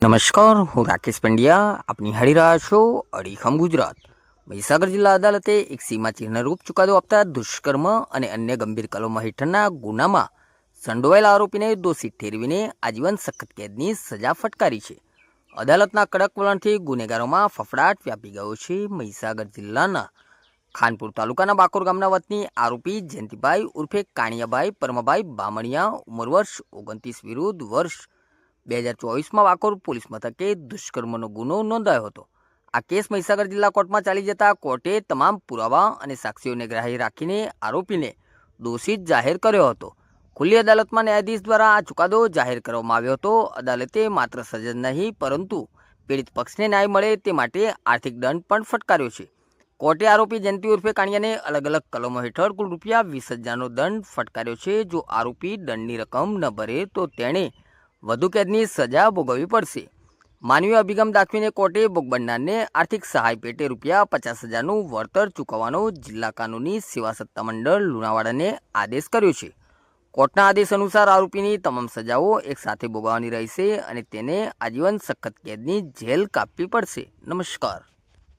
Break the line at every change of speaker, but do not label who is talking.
નમસ્કાર, હું રાકેશ પંડ્યા. આપ નિહાળી રહ્યા છો અડીખમ ગુજરાત. મહીસાગર જિલ્લા અદાલતે એક સીમાચિહ્નરૂપ ચુકાદો આપતા દુષ્કર્મ અને અન્ય ગંભીર કલમો હેઠળના ગુનામાં સંડોવાયેલા આરોપીને દોષિત ઠેરવીને આજીવન સખત કેદની સજા ફટકારી છે. અદાલતના કડક વલણથી ગુનેગારોમાં ફફડાટ વ્યાપી ગયો છે. મહીસાગર જિલ્લાના ખાનપુર તાલુકાના બાકોર ગામના વતની આરોપી જયંતિભાઈ ઉર્ફે કાણિયાભાઈ પરમાભાઈ બામણિયા ઉંમર વર્ષ 29 વિરુદ્ધ વર્ષ 2024માં વાકોર પોલીસ મથકે દુષ્કર્મનો ગુનો નોંધાયો હતો. આ કેસ મહીસાગર જિલ્લા કોર્ટમાં ચાલી જતા કોર્ટે તમામ પુરાવા અને સાક્ષીઓને ગ્રાહ્ય રાખીને આરોપીને દોષિત જાહેર કર્યો હતો. ખુલ્લી અદાલતમાં ન્યાયાધીશ દ્વારા આ ચુકાદો જાહેર કરવામાં આવ્યો હતો. અદાલતે માત્ર સજા જ નહીં પરંતુ પીડિત પક્ષને ન્યાય મળે તે માટે આર્થિક દંડ પણ ફટકાર્યો છે. કોર્ટે આરોપી જયંતિ ઉર્ફે કાણિયાને અલગ અલગ કલમો હેઠળ કુલ ₹20,000નો દંડ ફટકાર્યો છે. જો આરોપી દંડની રકમ ન ભરે તો તેણે વધુ કેદની સજા ભોગવવી પડશે. માનવીય અભિગમ દાખવીને કોર્ટે ભોગ બનનારને આર્થિક સહાય પેટે ₹50,000નું વળતર ચૂકવવાનો જિલ્લા કાનૂની સેવા સત્તામંડળ લુણાવાડાને આદેશ કર્યો છે. કોર્ટના આદેશ અનુસાર આરોપીની તમામ સજાઓ એક સાથે ભોગવવાની રહેશે અને તેને આજીવન સખત કેદની જેલ કાપવી પડશે. નમસ્કાર.